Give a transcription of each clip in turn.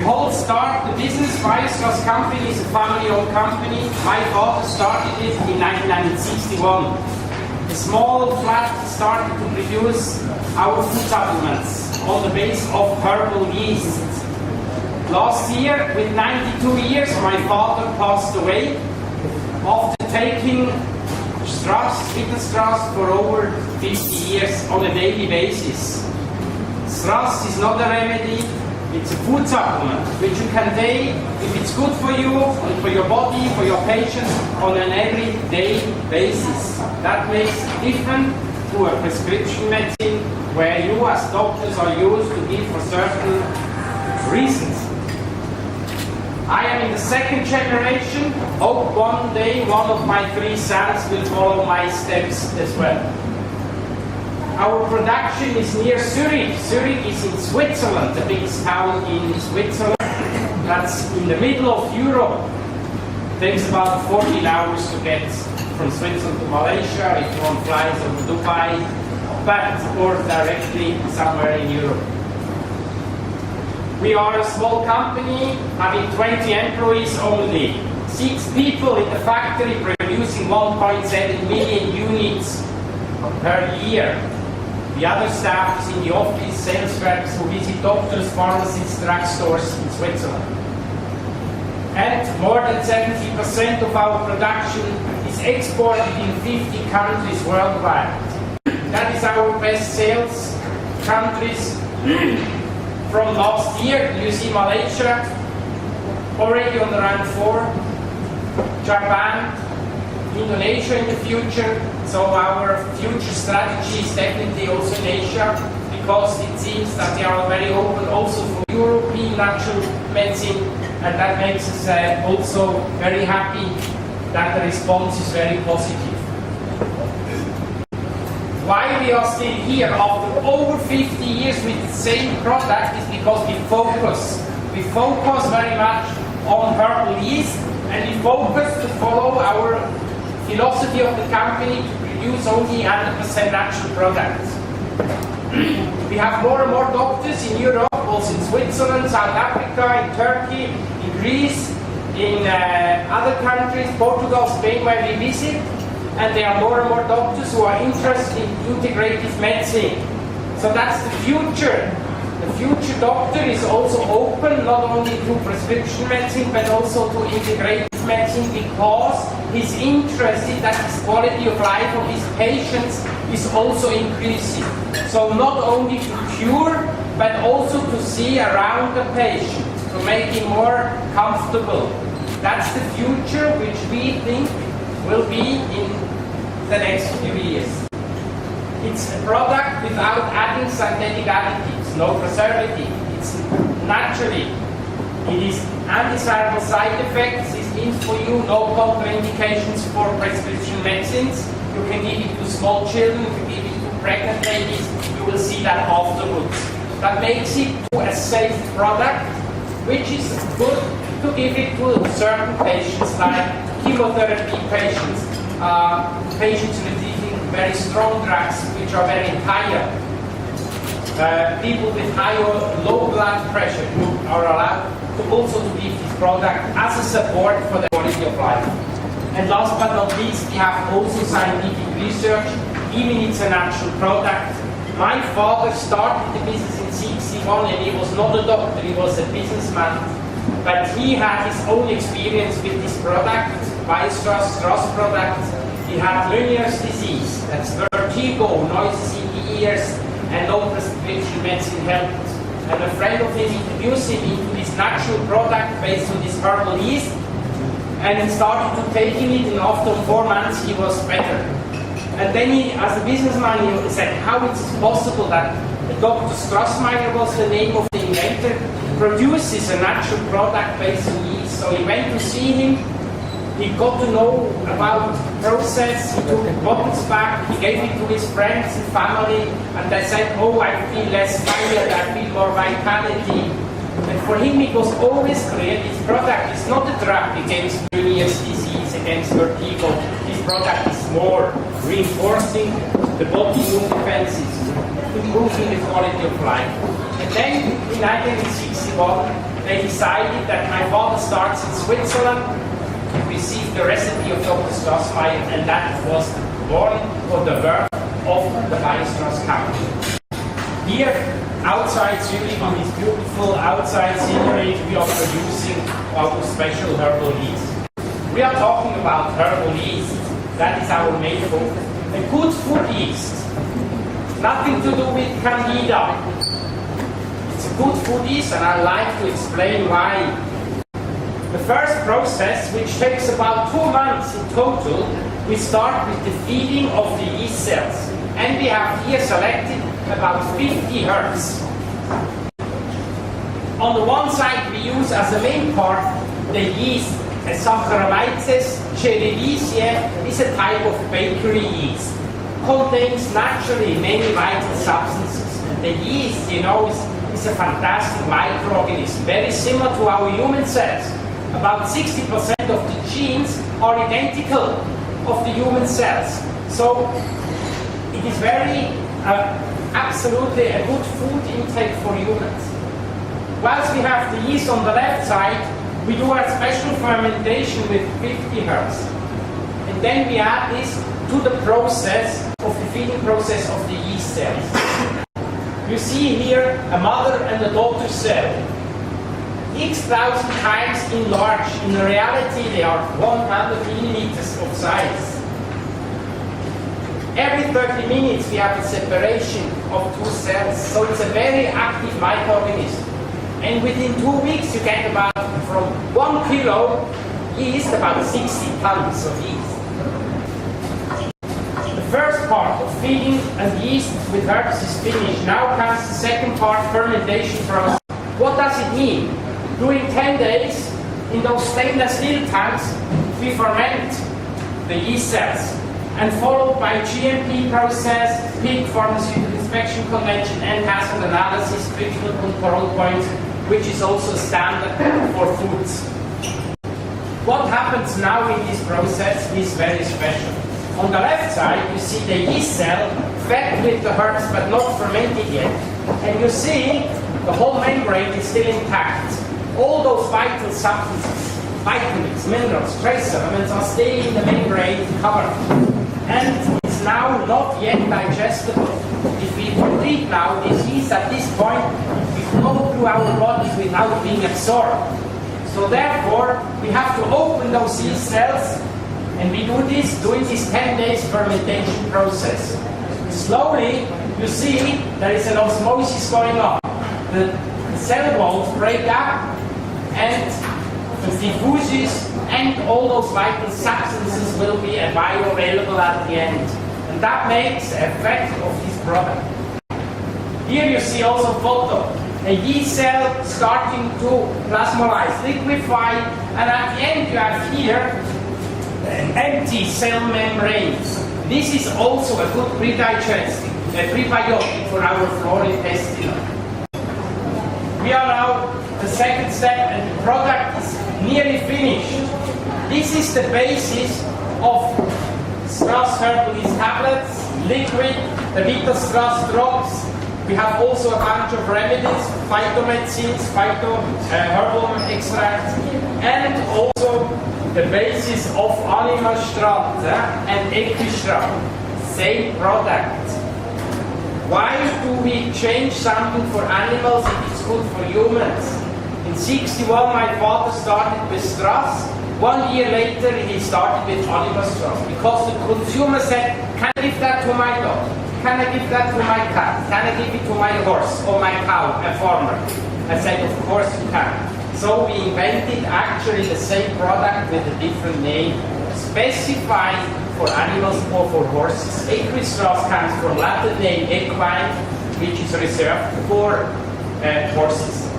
The whole start, the business Bio-Strath company is a family-owned company. My father started it in 1961. A small flat started to produce our food supplements on the base of herbal yeast. Last year, with 92 years, my father passed away after taking Bio-Strath for over 50 years on a daily basis. Strath is not a remedy, it's a food supplement which you can take if it's good for you, for your body, for your patients on an everyday basis. That makes it different to a prescription medicine where you as doctors are used to give for certain reasons. I am in the second generation. Hope one day one of my 3 sons will follow my steps as well. Our production is near Zurich. Zurich is in Switzerland, the biggest town in Switzerland. That's in the middle of Europe. It takes about 14 hours to get from Switzerland to Malaysia if one flies over Dubai, or directly somewhere in Europe. We are a small company having 20 employees only. 6 people in the factory producing 1.7 million units per year. The other staff is in the office, sales reps who visit doctors, pharmacists, drugstores in Switzerland. And more than 70% of our production is exported in 50 countries worldwide. That is our best sales countries from last year. You see Malaysia already on the rank 4, Japan, Indonesia in the future. So our future strategy is definitely also in Asia, because it seems that they are very open also for European natural medicine, and that makes us also very happy that the response is very positive. Why we are still here after over 50 years with the same product is because we focus. We focus very much on herbal yeast, and we focus to follow our philosophy of the company to produce only 100% natural products. We have more and more doctors in Europe, also in Switzerland, South Africa, in Turkey, in Greece, in other countries, Portugal, Spain, where we visit, and there are more and more doctors who are interested in integrative medicine. So that's the future. The future doctor is also open not only to prescription medicine but also to integrative medicine, because his interest is that his quality of life of his patients is also increasing. So not only to cure but also to see around the patient, to make him more comfortable. That's the future which we think will be in the next few years. It's a product without adding synthetic additives, no preservative. It's naturally. It is undesirable side effects. It means for you no contraindications for prescription medicines. You can give it to small children, you can give it to pregnant ladies. You will see that afterwards. That makes it a safe product, which is good to give it to certain patients, like chemotherapy patients, patients receiving very strong drugs which are very higher. People with high or low blood pressure are allowed to also give this product as a support for the quality of life. And last but not least, we have also scientific research, even it's a natural product. My father started the business in 1961 and he was not a doctor, he was a businessman. But he had his own experience with this product, Bio-Strath product. He had Meniere's disease, that's vertigo, noises in the ears, and no prescription medicine helped. And a friend of his introduced him into this natural product based on this herbal yeast, and he started to taking it, and after 4 months he was better. And then he, as a businessman, he said, how it's possible that Dr. Strassmayer was the name of the inventor, produces a natural product based on yeast. So he went to see him. He got to know about the process, he took bottles back, he gave it to his friends and family, and they said, oh, I feel less tired, I feel more vitality. And for him it was always clear, this product is not a drug against Meniere's disease, against vertigo. This product is more reinforcing the body immune defenses, improving the quality of life. And then in 1961, they decided that my father starts in Switzerland, received the recipe of Dr. Strassmayer, and that was born for the birth of the Bio-Strath company. Here, outside Zurich, on this beautiful outside scenery, we are producing our special herbal yeast. We are talking about herbal yeast. That is our main focus. A good food yeast. Nothing to do with candida. It's a good food yeast, and I'd like to explain why. The first process, which takes about 2 months in total, we start with the feeding of the yeast cells. And we have here selected about 50 herbs. On the one side, we use as the main part the yeast. Saccharomyces cerevisiae is a type of bakery yeast. Contains naturally many vital substances. And the yeast, you know, is a fantastic microorganism, very similar to our human cells. About 60% of the genes are identical of the human cells. So it is very, absolutely a good food intake for humans. Whilst we have the yeast on the left side, we do a special fermentation with 50 herbs. And then we add this to the process of the feeding process of the yeast cells. You see here a mother and a daughter cell. X thousand times enlarged. In reality, they are 100 millimeters of size. Every 30 minutes, we have a separation of two cells. So it's a very active microorganism. And within 2 weeks, you get about, from 1 kilo yeast, about 60 tons of yeast. The first part of feeding a yeast with herbs is finished. Now comes the second part, fermentation process. What does it mean? During 10 days, in those stainless steel tanks, we ferment the yeast cells. And followed by GMP process, pig pharmaceutical inspection convention, and hazard analysis, critical control points, which is also standard for foods. What happens now in this process is very special. On the left side, you see the yeast cell fed with the herbs but not fermented yet. And you see the whole membrane is still intact. All those vital substances, vitamins, minerals, trace elements are still in the membrane covered. And it's now not yet digestible. If we complete now this yeast at this point, we flow through our bodies without being absorbed. So therefore, we have to open those yeast cells, and we do this during this 10 days fermentation process. Slowly, you see there is an osmosis going on. The cell walls break up, and the diffuses and all those vital substances will be bioavailable at the end. And that makes the effect of this product. Here you see also photo. A yeast cell starting to plasmolyze, liquefy, and at the end you have here empty cell membranes. This is also a good predigestive, a prebiotic for our flora intestinal. We are now the second step, and the product is nearly finished. This is the basis of Strass herbal yeast tablets, liquid, the Bio-Strath drops. We have also a bunch of remedies, phytomedicines, herbal extracts, and also the basis of animal strath and Equistrath. Same product. Why do we change something for animals if it's good for humans? In 61, my father started with Strass. 1 year later, he started with animal strath, because the consumer said, can I give that to my dog? Can I give that to my cat? Can I give it to my horse or my cow, a farmer? I said, of course you can. So we invented actually the same product with a different name, specified for animals or for horses. Equistrath comes from Latin name equine, which is reserved for horses.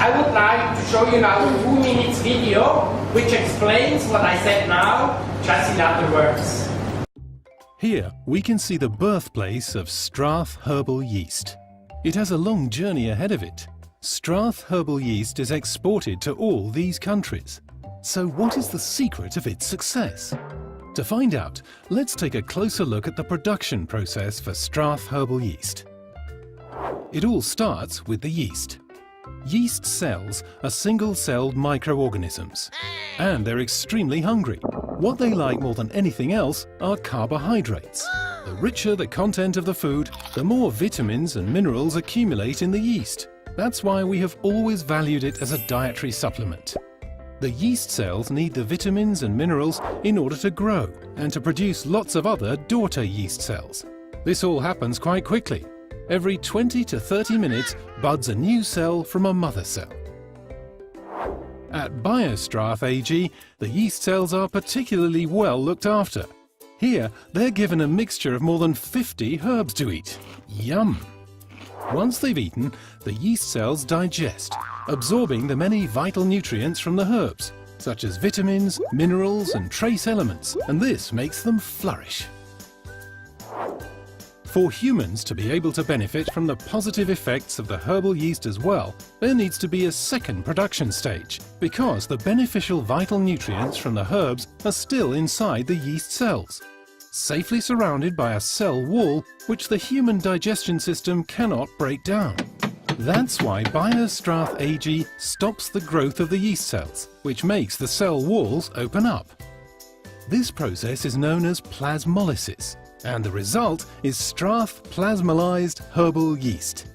I would like to show you now a 2 minutes video which explains what I said now, just in other words. Here we can see the birthplace of Strath herbal yeast. It has a long journey ahead of it. Strath herbal yeast is exported to all these countries. So what is the secret of its success? To find out, let's take a closer look at the production process for Strath herbal yeast. It all starts with the yeast. Yeast cells are single-celled microorganisms, and they're extremely hungry. What they like more than anything else are carbohydrates. The richer the content of the food, the more vitamins and minerals accumulate in the yeast. That's why we have always valued it as a dietary supplement. The yeast cells need the vitamins and minerals in order to grow and to produce lots of other daughter yeast cells. This all happens quite quickly. Every 20 to 30 minutes buds a new cell from a mother cell. At Bio-Strath AG, the yeast cells are particularly well looked after. Here, they're given a mixture of more than 50 herbs to eat. Yum! Once they've eaten, the yeast cells digest, absorbing the many vital nutrients from the herbs, such as vitamins, minerals and trace elements, and this makes them flourish. For humans to be able to benefit from the positive effects of the herbal yeast as well, there needs to be a second production stage, because the beneficial vital nutrients from the herbs are still inside the yeast cells, safely surrounded by a cell wall which the human digestion system cannot break down. That's why Bio-Strath AG stops the growth of the yeast cells, which makes the cell walls open up. This process is known as plasmolysis, and the result is Strath plasmolysed herbal yeast.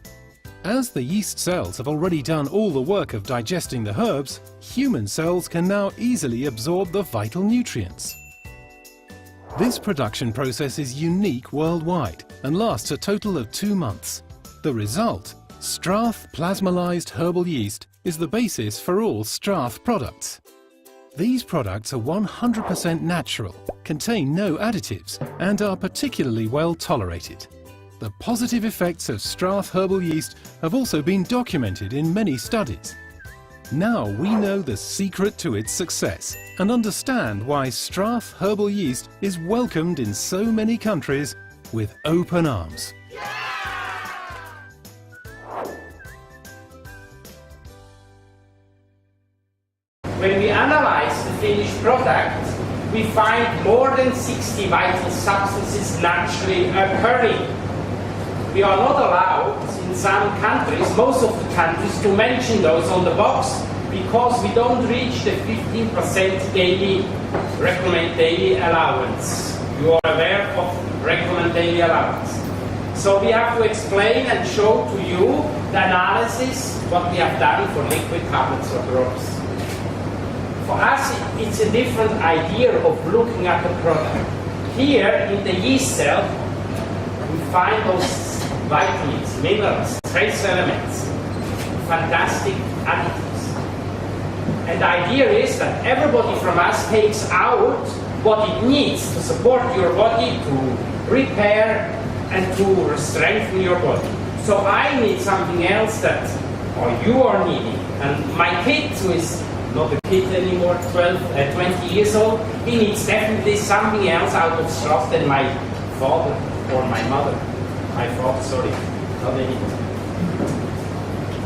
As the yeast cells have already done all the work of digesting the herbs, human cells can now easily absorb the vital nutrients. This production process is unique worldwide and lasts a total of 2 months. The result, Strath plasmolysed herbal yeast, is the basis for all Strath products. These products are 100% natural, contain no additives, and are particularly well tolerated. The positive effects of Strath herbal yeast have also been documented in many studies. Now we know the secret to its success and understand why Strath herbal yeast is welcomed in so many countries with open arms. When we analyze the finished product, we find more than 60 vital substances naturally occurring. We are not allowed in some countries, most of the countries, to mention those on the box because we don't reach the 15% recommended daily allowance. You are aware of recommended daily allowance. So we have to explain and show to you the analysis, what we have done for liquid tablets or drops. For us, it's a different idea of looking at the product. Here, in the yeast cell, we find those vitamins, minerals, trace elements, fantastic additives. And the idea is that everybody from us takes out what it needs to support your body, to repair and to strengthen your body. So I need something else that, or you are needing. And my kid, who is not a kid anymore, 20 years old, he needs definitely something else out of Strath than my father or my mother. My father, sorry, not anymore.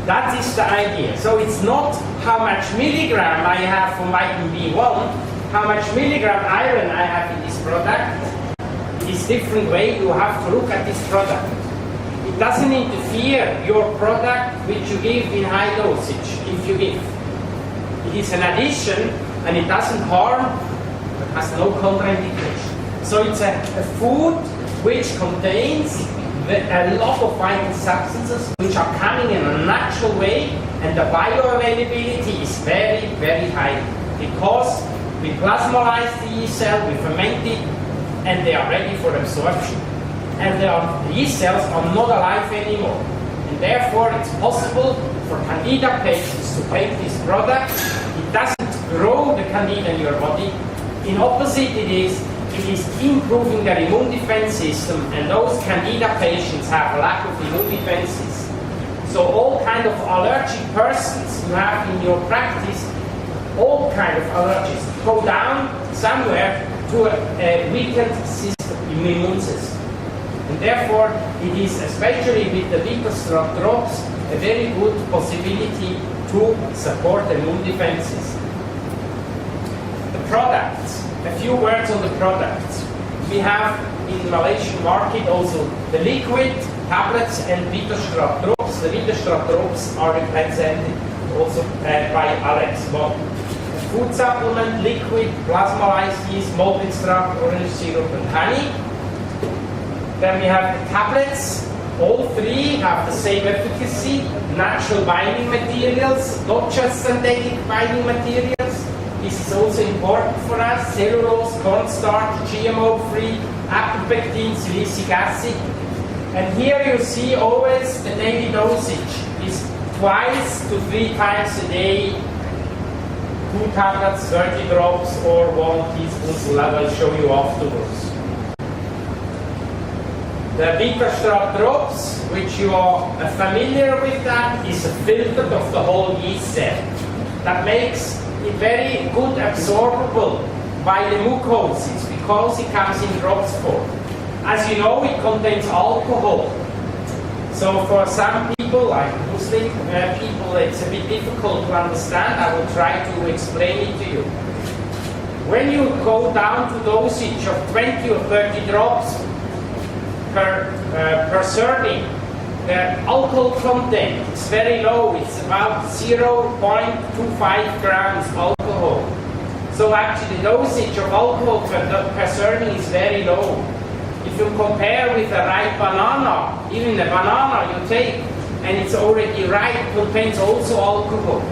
That is the idea. So it's not how much milligram I have for vitamin B1, how much milligram iron I have in this product. It is a different way you have to look at this product. It doesn't interfere your product which you give in high dosage, if you give. It is an addition and it doesn't harm, it has no contraindication. So it's a food which contains a lot of vital substances which are coming in a natural way, and the bioavailability is very, very high because we plasmolyze the yeast cell, we ferment it, and they are ready for absorption. And the yeast cells are not alive anymore. And therefore it's possible for Candida patients to take this product. It doesn't grow the Candida in your body. In opposite, it is improving their immune defense system, and those Candida patients have a lack of immune defenses. So all kind of allergic persons you have in your practice, all kind of allergies, go down somewhere to a weakened system, immune system. And therefore, it is, especially with the Bio-Strath drops, a very good possibility to support the immune defenses. The products. A few words on the products. We have in the Malaysian market also the liquid tablets and Bio-Strath drops. the Bio-Strath drops are represented also by Alex. But food supplement, liquid, plasmalized yeast, malt extract, orange syrup, and honey. Then we have the tablets. All three have the same efficacy, natural binding materials, not just synthetic binding materials. This is also important for us. Cellulose, cornstarch, GMO-free, apopectin, silicic acid. And here you see always the daily dosage is 2 to 3 times a day, 2 tablets, 30 drops, or 1 teaspoon. I will show you afterwards. The Bio-Strath drops, which you are familiar with, that is a filter of the whole yeast cell. That makes it very good absorbable by the mucosis because it comes in drops form. As you know, it contains alcohol. So for some people, like Muslim people, it's a bit difficult to understand. I will try to explain it to you. When you go down to dosage of 20 or 30 drops per serving, the alcohol content is very low. It's about 0.25 grams alcohol. So actually the dosage of alcohol per serving is very low. If you compare with a ripe banana, even the banana you take and it's already ripe, contains also alcohol.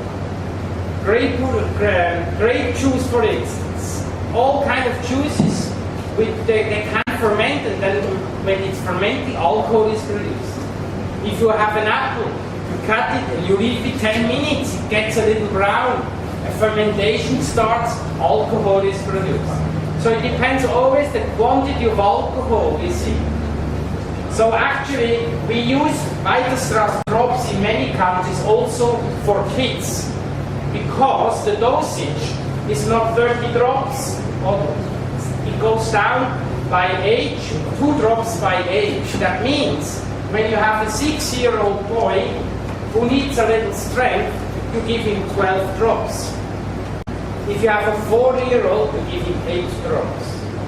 Grape juice, for instance, all kind of juices, they can ferment, and then when it's fermenting, alcohol is produced. If you have an apple, you cut it and you leave it 10 minutes, it gets a little brown. A fermentation starts, alcohol is produced. So it depends always the quantity of alcohol we see. So actually, we use Bio-Strath drops in many countries also for kids, because the dosage is not 30 drops, it goes down by age, 2 drops by age. That means when you have a 6-year-old boy who needs a little strength, you give him 12 drops. If you have a 4-year-old, you give him 8 drops.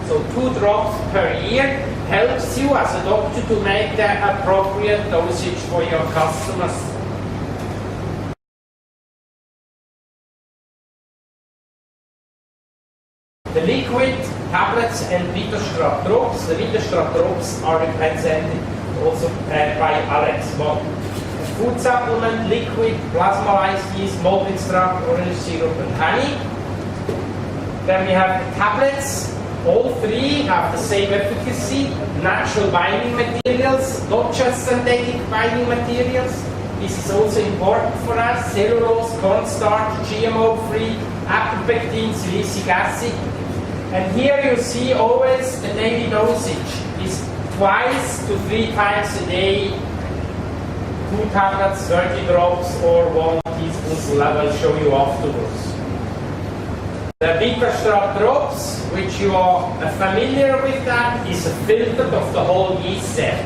So 2 drops per year helps you as a doctor to make the appropriate dosage for your customers. The liquid, tablets, and Bio-Strath drops. The Bio-Strath drops are represented also by Alex. But food supplement, liquid, plasmalized yeast, malt extract, orange syrup, and honey. Then we have the tablets. All three have the same efficacy, natural binding materials, not just synthetic binding materials. This is also important for us. Cellulose, cornstarch, GMO-free, apopectin, silicic acid. And here you see always the daily dosage is 2 to 3 times a day, 2 tablets, 30 drops, or 1 teaspoon. I will show you afterwards. The Bio-Strath drops, which you are familiar with, that is a filter of the whole yeast cell.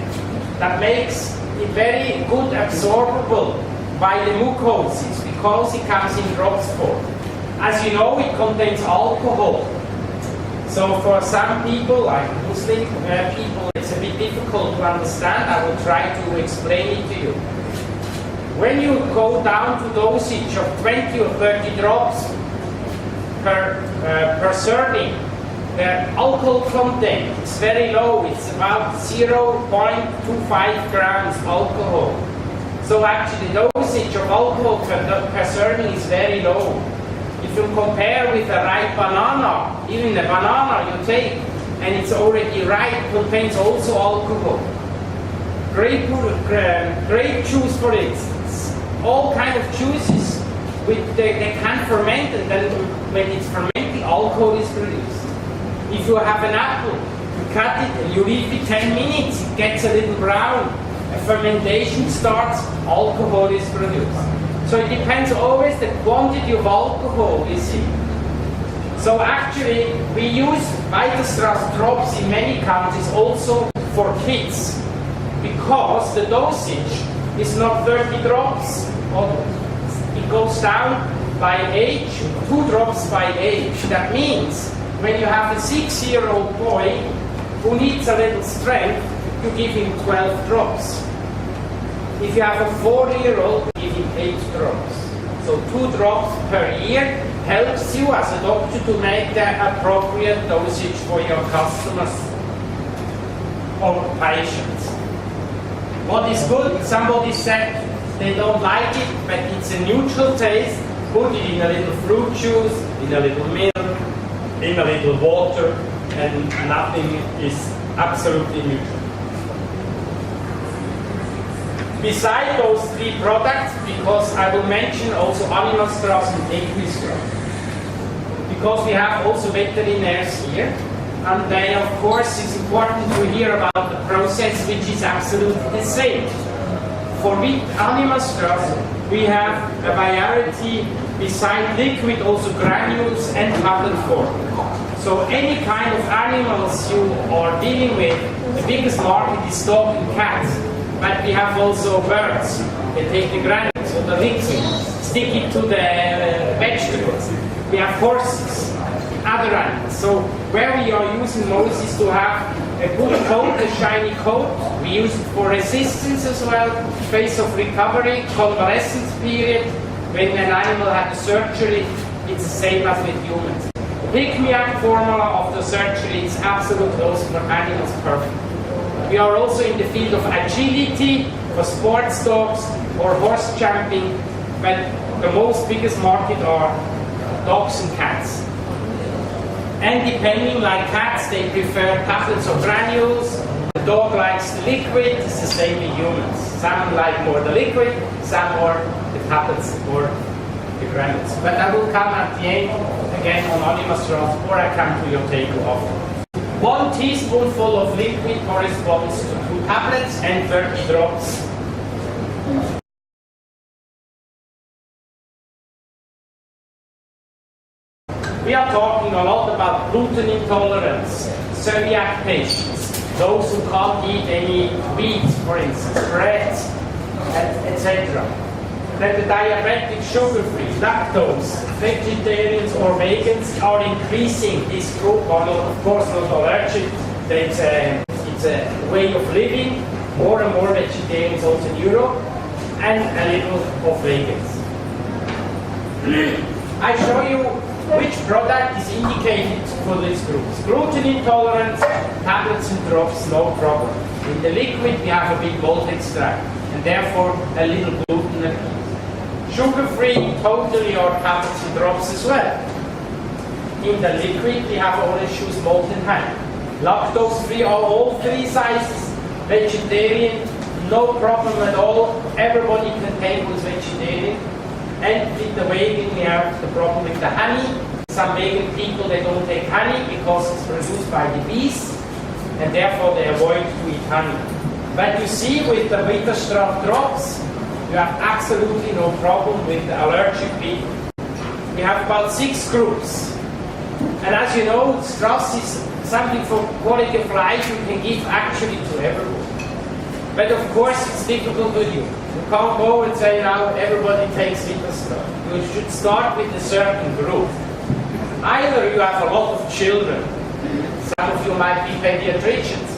That makes it very good absorbable by the mucosis because it comes in drops form. As you know, it contains alcohol. So for some people, like Muslim people, it's a bit difficult to understand. I will try to explain it to you. When you go down to dosage of 20 or 30 drops per serving, the alcohol content is very low. It's about 0.25 grams alcohol. So actually the dosage of alcohol per serving is very low. If you compare with a ripe banana, even the banana you take and it's already ripe, contains also alcohol. Grape juice, for instance, all kind of juices, they can ferment, and then when it's fermenting, alcohol is produced. If you have an apple, you cut it and you leave it 10 minutes, it gets a little brown. A fermentation starts, alcohol is produced. So it depends always the quantity of alcohol we see. So actually, we use Bio-Strath drops in many countries also for kids, because the dosage is not 30 drops, it goes down by age, 2 drops by age. That means when you have a 6-year-old boy who needs a little strength, you give him 12 drops. If you have a 4-year-old, give him 8 drops. So 2 drops per year helps you as a doctor to make the appropriate dosage for your customers or patients. What is good? Somebody said they don't like it, but it's a neutral taste. Put it in a little fruit juice, in a little milk, in a little water, and nothing is absolutely neutral. Beside those 3 products, because I will mention also Animal-Strath and Equi-Strath, because we have also veterinaires here, and they, of course, it's important to hear about the process, which is absolutely the same. For Animal-Strath, we have a variety beside liquid, also granules and tablet form. So any kind of animals you are dealing with, the biggest market is dog and cats. But we have also birds. They take the granules or the liquid, stick it to the vegetables. We have horses, other animals. So where we are using most is to have a good coat, a shiny coat. We use it for resistance as well, phase of recovery, convalescence period. When an animal had a surgery, it's the same as with humans. Pick-me-up formula of the surgery is absolutely also for animals perfect. We are also in the field of agility for sports dogs or horse jumping, but the most biggest market are dogs and cats. And depending, like cats, they prefer tablets or granules. The dog likes the liquid, it's the same with humans. Some like more the liquid, some more the tablets or the granules. But I will come at the end again on Animal-Strath, or I come to your table after. 1 teaspoonful of liquid corresponds to 2 tablets and 30 drops. We are talking a lot about gluten intolerance, celiac patients, those who can't eat any wheat, for instance, bread, etc. Then the diabetic, sugar-free, lactose, vegetarians or vegans are increasing. This group are not, of course, not allergic. It's a way of living. More and more vegetarians also in Europe, and a little of vegans. I show you which product is indicated for these groups. Gluten intolerance, tablets and drops, no problem. In the liquid we have a big malt extract, and therefore a little gluten. Sugar-free, totally, or tablets and drops as well. In the liquid we have orange juice, malt and honey. Lactose-free are all 3 sizes. Vegetarian, no problem at all. Everybody can take with vegetarian. And with the vegan, we have the problem with the honey. Some vegan people, they don't take honey because it's produced by the bees, and therefore they avoid to eat honey. But you see, with the Bio-Strath drops, you have absolutely no problem with the allergic people. We have about 6 groups. And as you know, Strath is something for quality of life you can give actually to everyone. But of course, it's difficult with you. You can't go and say now everybody takes Bio-Strath. You should start with a certain group. Either you have a lot of children. Some of you might be pediatricians.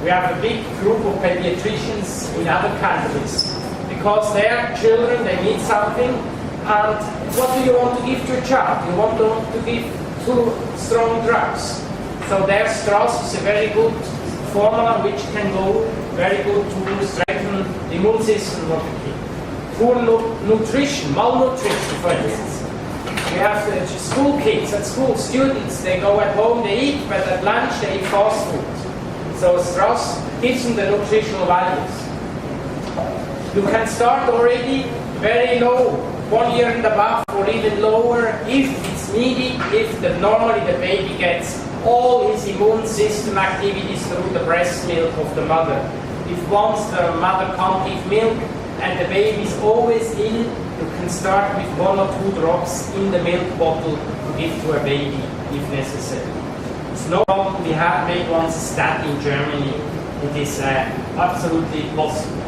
We have a big group of pediatricians in other countries. Because their children, they need something. And what do you want to give to your child? You want to give 2 strong drugs. So their Strath is a very good formula which can go very good to strengthen the immune system of the kid. Poor nutrition, malnutrition for instance. We have school kids at school, students, they go at home, they eat, but at lunch they eat fast food. So Strath gives them the nutritional values. You can start already very low, 1 year and above, or even lower if it's needed, if normally the baby gets all his immune system activities through the breast milk of the mother. If once the mother can't give milk and the baby is always ill, you can start with 1 or 2 drops in the milk bottle to give to a baby if necessary. It's no problem. We have made once a study in Germany. It is absolutely possible.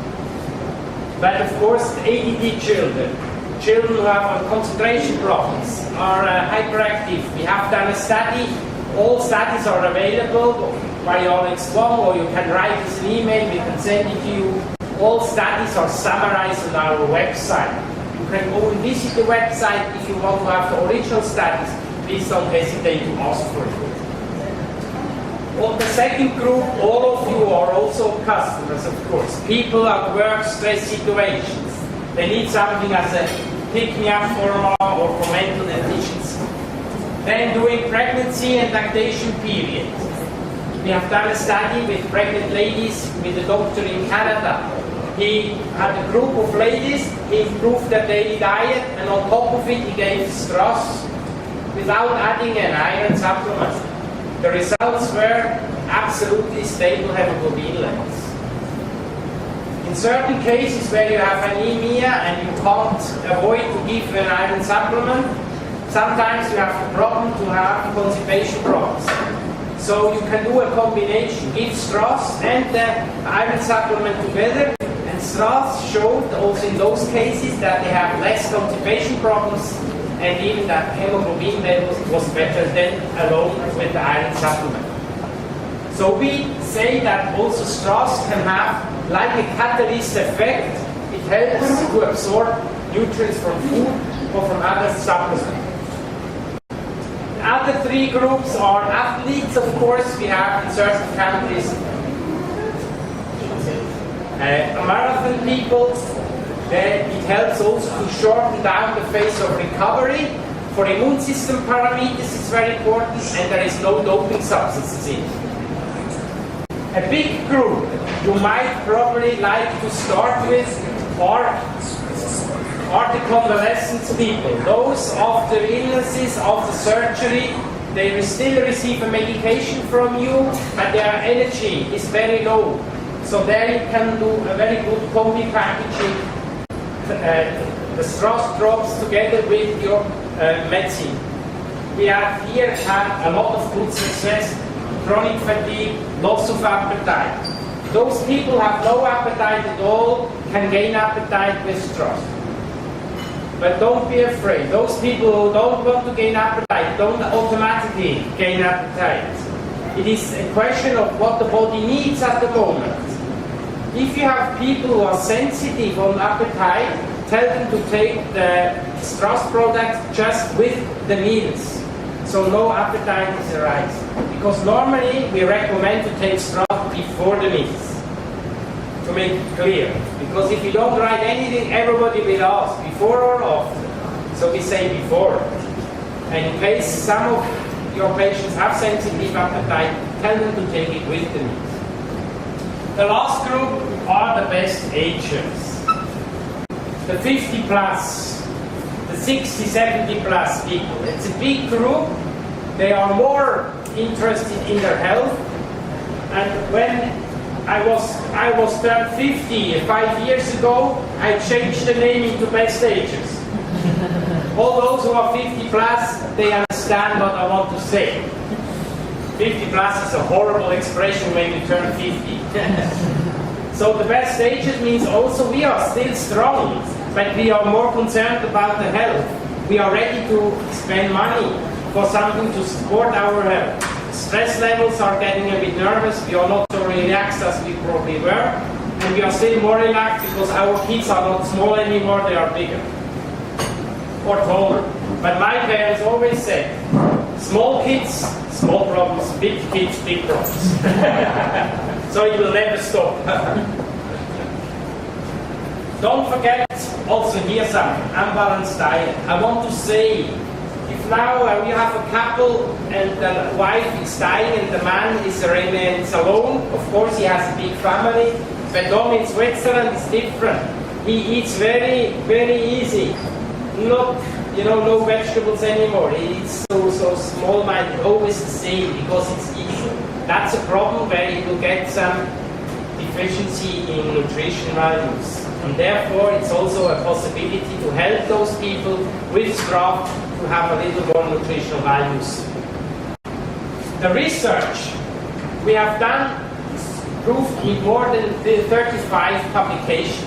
But of course, the ADD children who have concentration problems, are hyperactive. We have done a study. All studies are available by Alex Wong, or you can write us an email, we can send it to you. All studies are summarized on our website. You can go and visit the website if you want to have the original studies. Please don't hesitate to ask for it. Well, the second group, all of you are also customers, of course. People at work, stress situations. They need something as a pick-me-up formula or for mental efficiency. Then during pregnancy and lactation period. We have done a study with pregnant ladies with a doctor in Canada. He had a group of ladies, he improved their daily diet, and on top of it he gave straws without adding an iron supplement. The results were absolutely stable hemoglobin levels. In certain cases where you have anemia and you can't avoid to give an iron supplement, sometimes you have the problem to have constipation problems. So you can do a combination, give straws and the iron supplement together, and straws showed also in those cases that they have less constipation problems and even that hemoglobin levels was better than alone with the iron supplement. So we say that also straws can have like a catalyst effect. It helps to absorb nutrients from food or from other supplements. The other three groups are athletes, of course. We have in certain countries marathon people. It helps also to shorten down the phase of recovery. For immune system parameters it's very important, and there is no doping substances in it. A big group you might probably like to start with are the convalescent people. Those after illnesses, after surgery, they still receive a medication from you, but their energy is very low. So there you can do a very good combi packaging. The straws drops together with your medicine. We have here had a lot of good success. Chronic fatigue, loss of appetite. Those people have no appetite at all, can gain appetite with straws. But don't be afraid. Those people who don't want to gain appetite don't automatically gain appetite. It is a question of what the body needs at the moment. If you have people who are sensitive on appetite, tell them to take the Strauss product just with the meals. So no appetite is arising. Because normally we recommend to take Strauss before the meals. To make it clear. Because if you don't write anything, everybody will ask before or after. So we say before. And in case some of your patients have sensitive appetite, tell them to take it with the meals. The last group are the best agers. The 50 plus, the 60, 70 plus people. It's a big group. They are more interested in their health. And when I was turned 50 5 years ago, I changed the name into best agers. All those who are 50 plus, they understand what I want to say. 50 plus is a horrible expression when you turn 50. So the best agers means also we are still strong, but we are more concerned about the health. We are ready to spend money for something to support our health. Stress levels are getting a bit nervous. We are not so relaxed as we probably were. And we are still more relaxed because our kids are not small anymore, they are bigger. Or taller. But my parents always said, small kids, small problems, big kids, big problems. So it will never stop. Don't forget also here something, unbalanced diet. I want to say, if now you have a couple and the wife is dying and the man is remains alone, of course he has a big family, but Dom in Switzerland is different. He eats very, very easy. Not, no vegetables anymore. He eats so small-minded, always the same, because it's easy. That's a problem where you will get some deficiency in nutrition values. And therefore, it's also a possibility to help those people with Strauss to have a little more nutritional values. The research we have done is proved in more than 35 publications.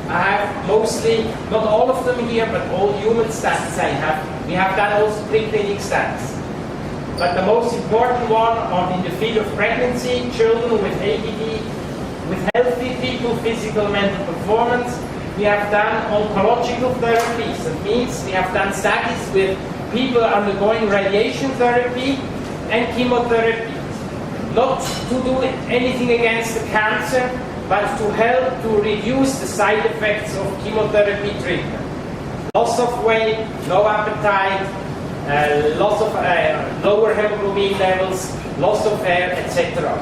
I have mostly, not all of them here, but all human studies I have. We have done also preclinical studies. But the most important one are in the field of pregnancy, children with ADD, with healthy people, physical, mental performance. We have done oncological therapies. That means we have done studies with people undergoing radiation therapy and chemotherapy. Not to do anything against the cancer, but to help to reduce the side effects of chemotherapy treatment. Loss of weight, no appetite, loss of lower hemoglobin levels, loss of hair, etc.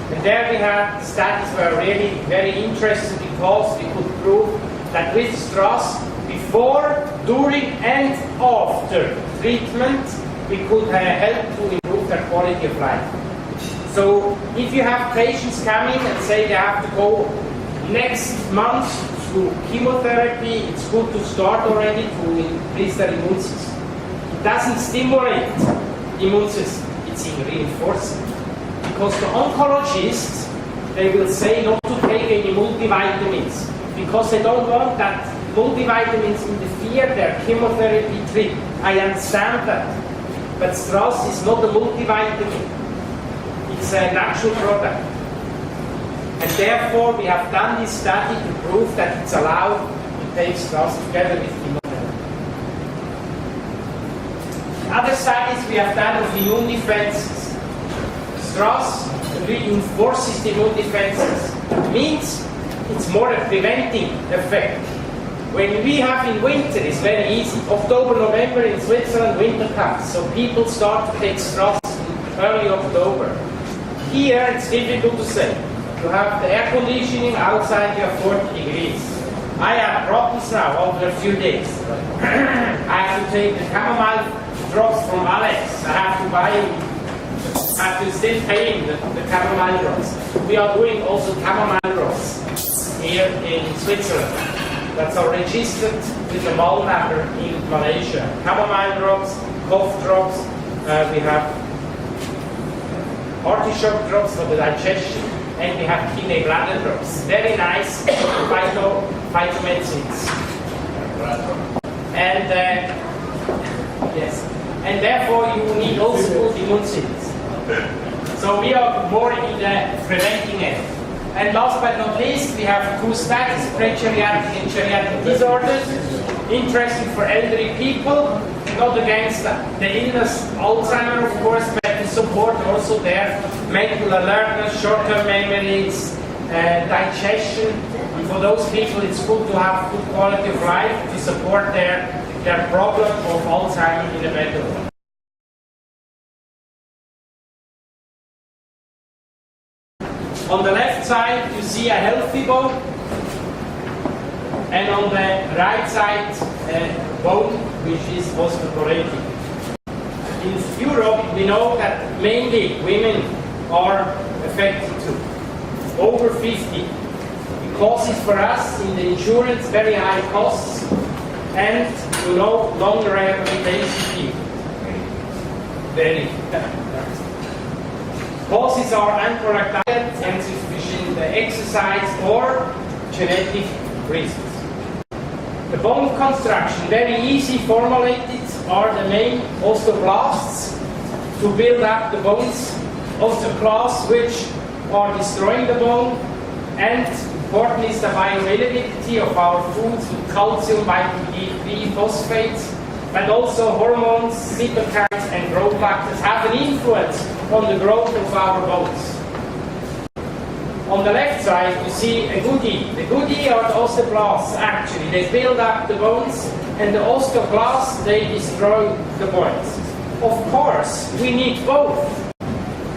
And there we had studies were really very interesting because we could prove that with strass, before, during and after treatment, we could help to improve their quality of life. So if you have patients coming and say they have to go next month to chemotherapy, it's good to start already to increase their immune system. It doesn't stimulate the immune system, it's reinforcing. Because the oncologists, they will say not to take any multivitamins because they don't want that multivitamins interfere their chemotherapy treatment. I understand that. But strass is not a multivitamin. It's a natural product. And therefore we have done this study to prove that it's allowed to take strass together with chemotherapy. Other studies we have done of immune defenses. Strass reinforces the immune defenses. It means it's more a preventing effect. When we have in winter, it's very easy. October, November in Switzerland, winter comes. So people start to take strass in early October. Here it's difficult to say. You have the air conditioning, outside you have 40 degrees. I have problems now after a few days. I have to take the chamomile drops from Alex. I have to buy, I have to still pay the chamomile drops. We are doing also chamomile drops here in Switzerland. That's are registered with the MAL number in Malaysia. Chamomile drops, cough drops, we have artichoke drops for the digestion, and we have kidney bladder drops. Very nice phytomedicines. And yes, and therefore you need also good immune systems. So we are more in the preventing end. And last but not least, we have two studies, pre-geriatric and geriatric disorders. Interesting for elderly people, not against the illness, Alzheimer of course, but to support also their mental alertness, short-term memories, digestion. And for those people, it's good to have good quality of life to support their problem of Alzheimer in the mental health. On the left side, you see a healthy bone, and on the right side, a bone which is osteoporotic. In Europe, we know that mainly women are affected too, over 50. It causes for us in the insurance very high costs, and longer rehabilitation period. Very. Causes are incorrect diet, insufficient exercise, or genetic reasons. The bone construction, very easy formulated, are the main osteoblasts to build up the bones. Osteoclasts which are destroying the bone, and important is the bioavailability of our foods with calcium, vitamin D3, phosphates, but also hormones, cytokines, and growth factors have an influence on the growth of our bones. On the left side, you see a goodie. The goodie are the osteoblasts, actually. They build up the bones, and the osteoclasts, they destroy the bones. Of course, we need both.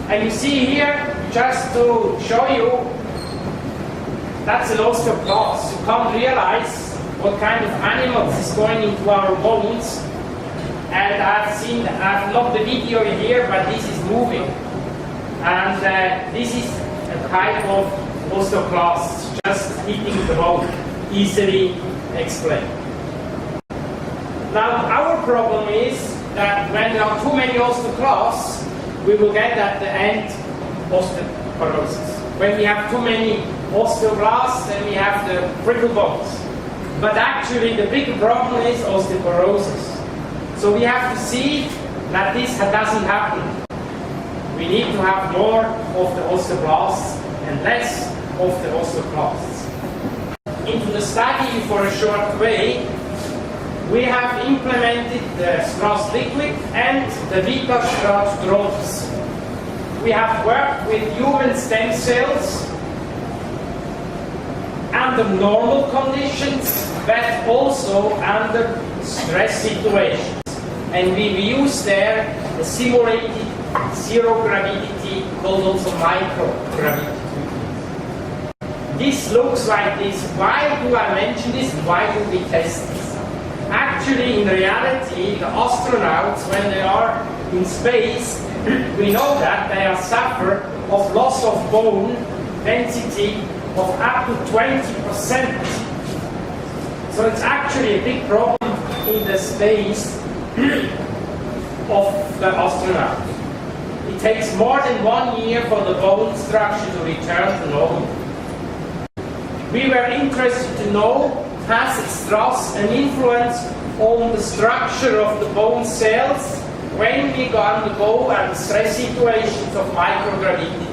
And you see here, just to show you, that's an osteoclast. You can't realize what kind of animals is going into our bones. And I've not the video here, but this is moving. And this is a type of osteoclast, just hitting the bone, easily explained. Now, our problem is that when there are too many osteoclasts, we will get at the end osteoporosis. When we have too many osteoblasts, then we have the brittle bones. But actually, the bigger problem is osteoporosis. So we have to see that this doesn't happen. We need to have more of the osteoblasts and less of the osteoclasts. Into the study for a short way, we have implemented the Strath liquid and the Bio-Strath drops. We have worked with human stem cells under normal conditions, but also under stress situations. And we use there a simulated zero gravity called also microgravity. This looks like this. Why do I mention this? Why do we test this? Actually, in reality, the astronauts, when they are in space, we know that they suffer of loss of bone density of up to 20%. So it's actually a big problem in the space of the astronaut. It takes more than 1 year for the bone structure to return to normal. We were interested to know, has Strath an influence on the structure of the bone cells when we undergo stress situations of microgravity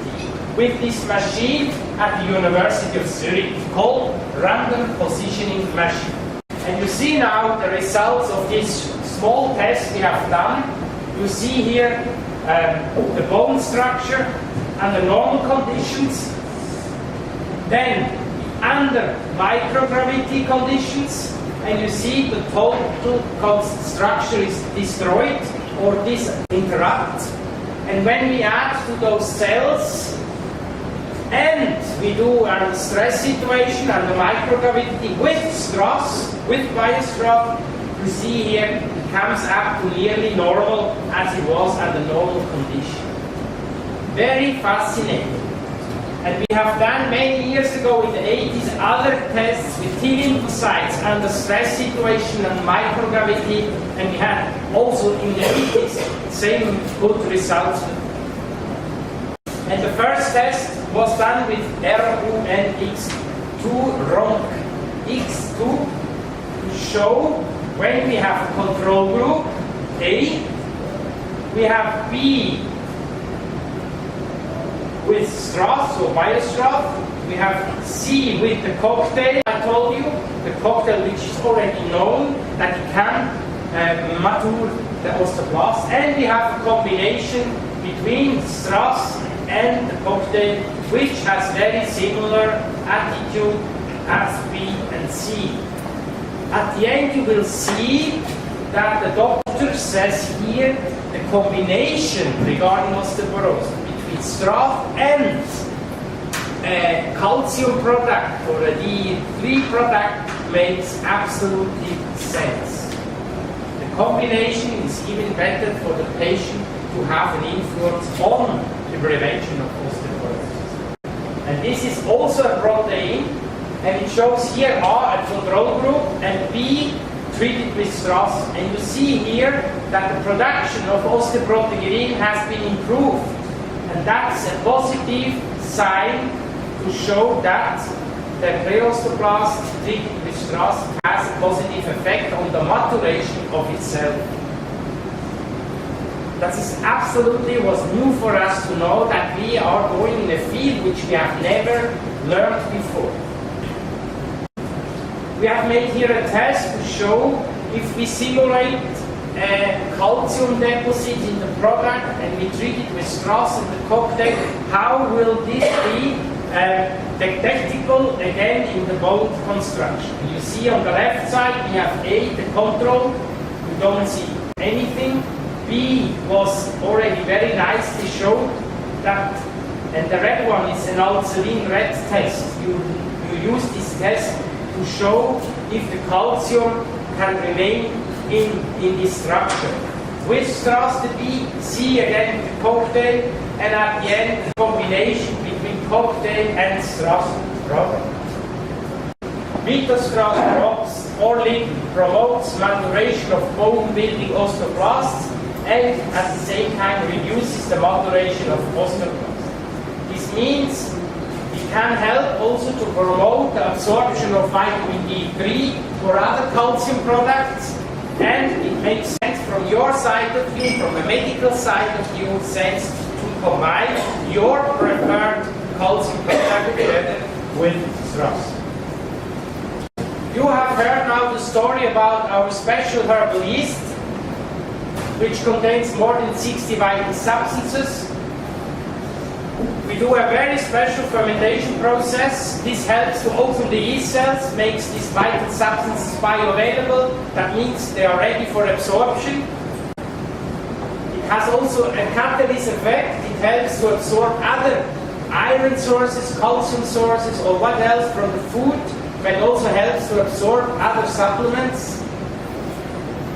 with this machine at the University of Zurich called random positioning machine. And you see now the results of this small test we have done. You see here the bone structure under normal conditions. Then under microgravity conditions, and you see the total structure is destroyed or interrupt. And when we add to those cells and we do a stress situation under microgravity with Strath, with Bio-Strath, you see here it comes up to nearly normal as it was under normal condition. Very fascinating. And we have done many years ago in the 80s other tests with T lymphocytes under stress situation and microgravity, and we had also in the 80s same good results. And the first test was done with RUNX2 X2 to show when we have a control group A, we have B with Strath, so Bio-Strath, we have C with the cocktail, I told you, the cocktail which is already known that it can mature the osteoclast, and we have a combination between Strath and the cocktail which has very similar attitude as B and C. At the end you will see that the doctor says here the combination regarding osteoporosis between Strath and a calcium product or a D3 product makes absolutely sense. The combination is even better for the patient to have an influence on the prevention of osteoporosis. And this is also a protein, and it shows here A, a control group, and B, treated with Strath. And you see here that the production of osteoprotein has been improved. And that's a positive sign to show that the pre-osteoblast treated with Strath has a positive effect on the maturation of itself. That is absolutely was new for us to know that we are going in a field which we have never learned before. We have made here a test to show if we simulate a calcium deposit in the product and we treat it with Strath and the cocktail, how will this be detectable again in the bone construction? You see on the left side we have A, the control, you don't see anything. B was already very nicely shown that, and the red one is an Alzolin red test. You use this test to show if the calcium can remain in this structure. With Strath the B, C again the cocktail, and at the end the combination between cocktail and Strath product. Bio-Strath drops or liquid promotes maturation of bone building osteoblasts and at the same time reduces the maturation of osteoclasts. This means it can help also to promote the absorption of vitamin D3 or other calcium products, and it makes sense from your side of view, from a medical side of view, sense to combine your preferred calcium product together with Strath. You have heard now the story about our special herbal yeast, which contains more than 60 vital substances. We do a very special fermentation process. This helps to open the yeast cells, makes these vital substances bioavailable. That means they are ready for absorption. It has also a catalyst effect. It helps to absorb other iron sources, calcium sources, or what else from the food, but it also helps to absorb other supplements.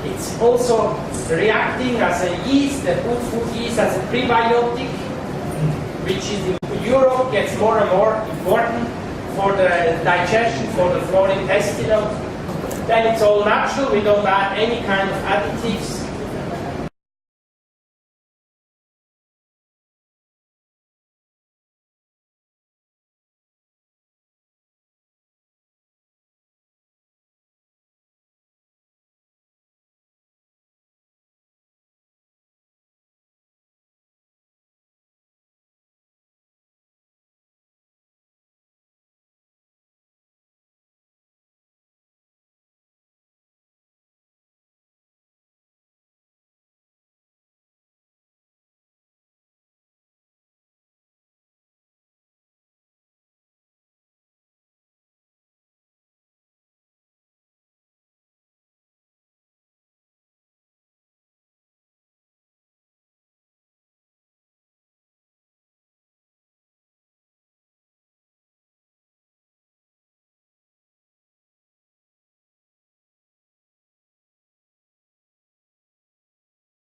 It's also reacting as a yeast, a good food yeast, as a prebiotic, which in Europe gets more and more important for the digestion, for the flora intestinal. Then it's all natural, we don't add any kind of additives.